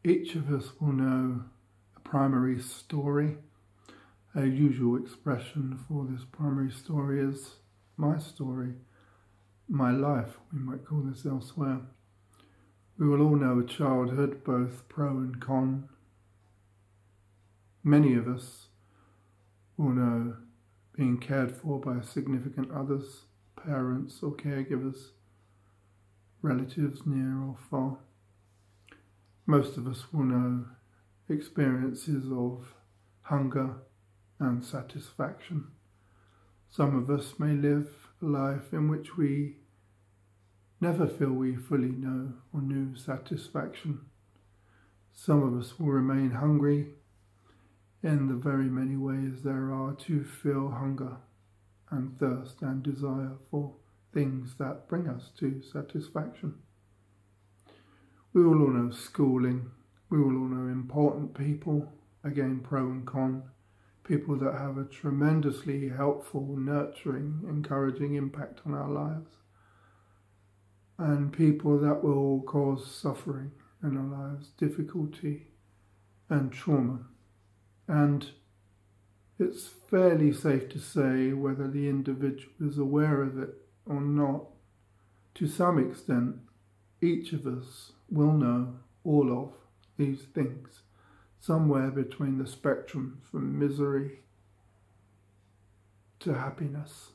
Each of us will know a primary story. A usual expression for this primary story is my story, my life, we might call this elsewhere. We will all know a childhood, both pro and con. Many of us will know being cared for by significant others, parents or caregivers, relatives near or far. Most of us will know experiences of hunger and satisfaction. Some of us may live a life in which we never feel we fully know or knew satisfaction. Some of us will remain hungry in the very many ways there are to feel hunger and thirst and desire for things that bring us to satisfaction. We will all know schooling, we will all know important people, again pro and con, people that have a tremendously helpful, nurturing, encouraging impact on our lives, and people that will cause suffering in our lives, difficulty and trauma. And it's fairly safe to say, whether the individual is aware of it or not, to some extent, each of us will know all of these things, somewhere between the spectrum from misery to happiness.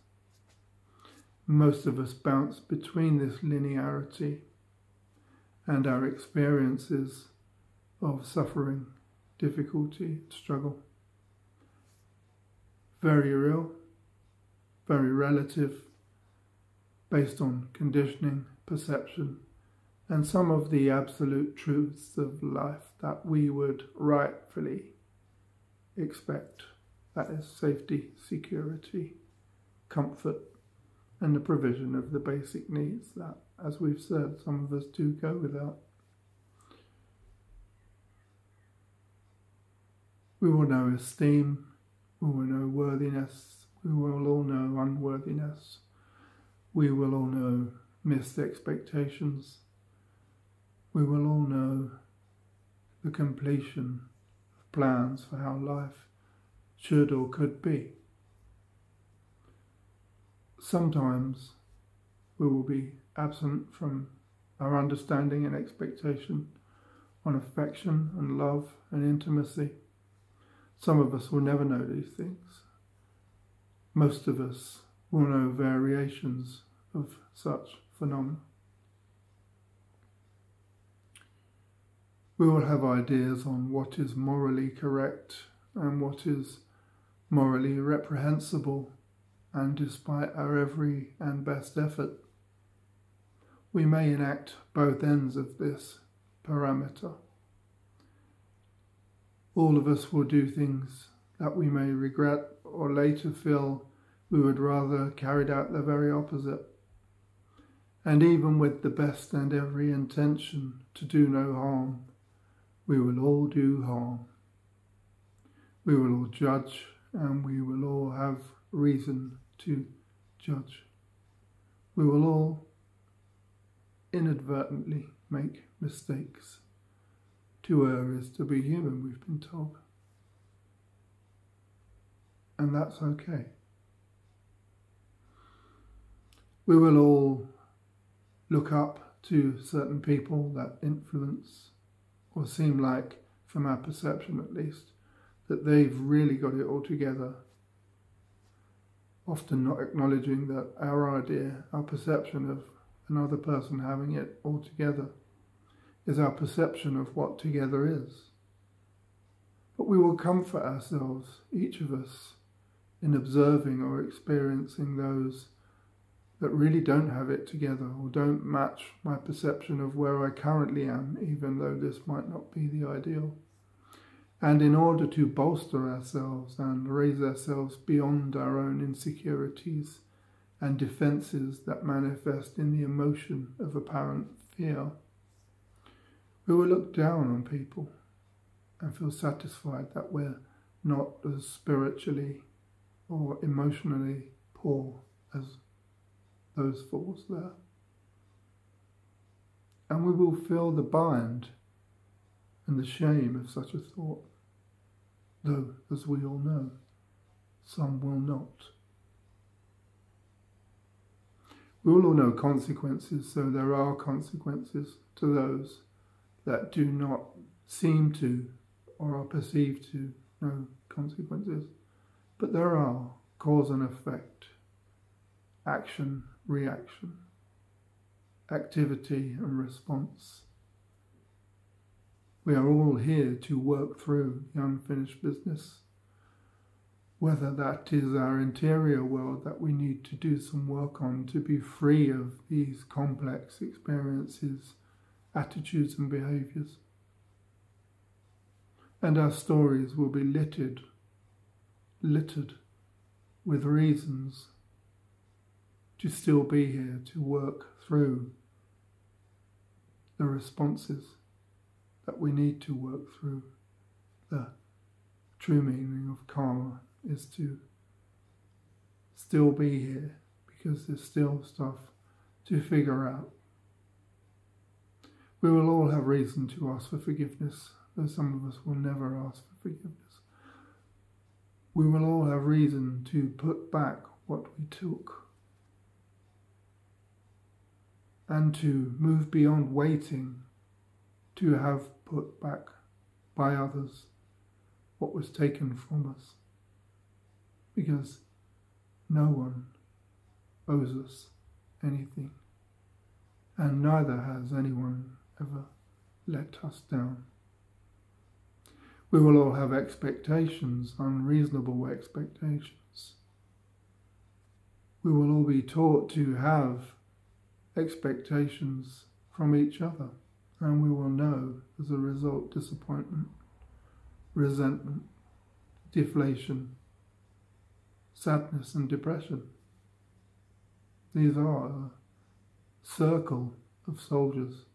Most of us bounce between this linearity and our experiences of suffering, difficulty, struggle. Very real, very relative, based on conditioning, perception, and some of the absolute truths of life that we would rightfully expect. That is safety, security, comfort, and the provision of the basic needs that, as we've said, some of us do go without. We will know esteem, we will know worthiness, we will all know unworthiness, we will all know missed expectations, we will all know the completion of plans for how life should or could be. Sometimes we will be absent from our understanding and expectation on affection and love and intimacy. Some of us will never know these things. Most of us will know variations of such phenomena. We will have ideas on what is morally correct and what is morally reprehensible, and despite our every and best effort, we may enact both ends of this parameter. All of us will do things that we may regret or later feel we would rather carried out the very opposite. And even with the best and every intention to do no harm, we will all do harm. We will all judge, and we will all have reason to judge. We will all inadvertently make mistakes. To err is to be human, we've been told. And that's okay. We will all look up to certain people that influence, or seem like, from our perception at least, that they've really got it all together, often not acknowledging that our idea, our perception of another person having it all together is our perception of what together is. But we will comfort ourselves, each of us, in observing or experiencing those that really don't have it together or don't match my perception of where I currently am, even though this might not be the ideal. And in order to bolster ourselves and raise ourselves beyond our own insecurities and defences that manifest in the emotion of apparent fear, we will look down on people and feel satisfied that we're not as spiritually or emotionally poor as those fools there. And we will feel the bind and the shame of such a thought, though, as we all know, some will not. We all know consequences, so there are consequences to those that do not seem to or are perceived to know consequences. But there are cause and effect, action, reaction, activity and response. We are all here to work through the unfinished business, whether that is our interior world that we need to do some work on to be free of these complex experiences, attitudes and behaviours. And our stories will be littered with reasons to still be here, to work through the responses that we need to work through. The true meaning of karma is to still be here because there's still stuff to figure out. We will all have reason to ask for forgiveness, though some of us will never ask for forgiveness. We will all have reason to put back what we took and to move beyond waiting to have put back by others what was taken from us, because no one owes us anything, and neither has anyone ever let us down. We will all have expectations, unreasonable expectations. We will all be taught to have expectations from each other, and we will know as a result disappointment, resentment, deflation, sadness and depression. These are a circle of soldiers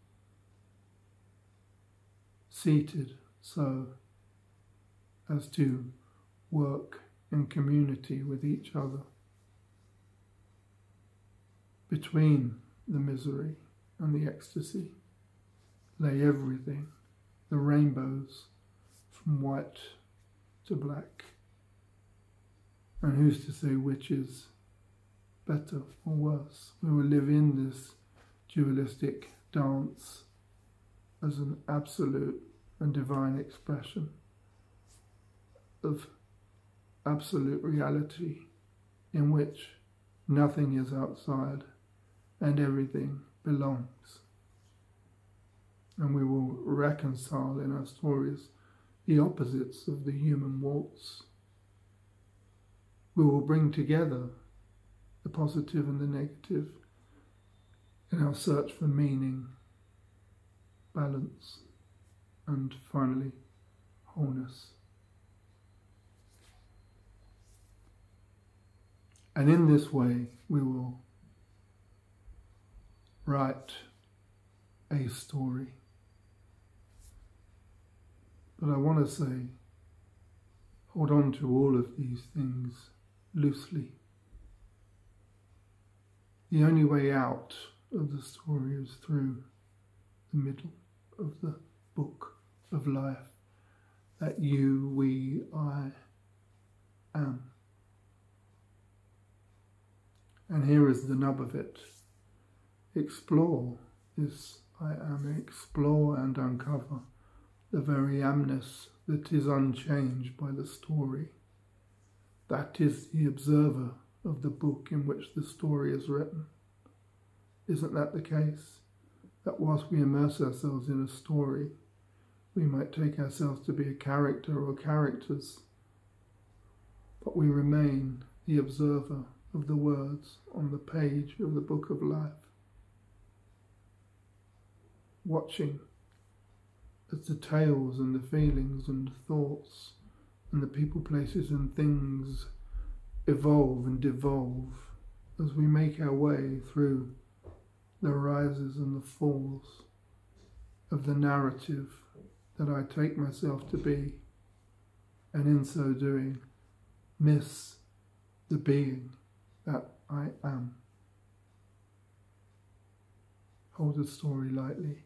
seated so as to work in community with each other. Between the misery and the ecstasy lay everything, the rainbows from white to black. And who's to say which is better or worse? We will live in this dualistic dance as an absolute and divine expression of absolute reality in which nothing is outside and everything belongs. And we will reconcile in our stories the opposites of the human waltz. We will bring together the positive and the negative in our search for meaning, balance, and finally, wholeness. And in this way, we will write a story. But I want to say, hold on to all of these things loosely. The only way out of the story is through the middle of the book of life, that you, we, I am. And here is the nub of it. Explore this I am, explore and uncover the very amness that is unchanged by the story. That is the observer of the book in which the story is written. Isn't that the case? That whilst we immerse ourselves in a story, we might take ourselves to be a character or characters, but we remain the observer of the words on the page of the book of life, watching as the tales and the feelings and the thoughts and the people, places and things evolve and devolve as we make our way through the rises and the falls of the narrative that I take myself to be, and in so doing miss the being that I am. Hold the story lightly.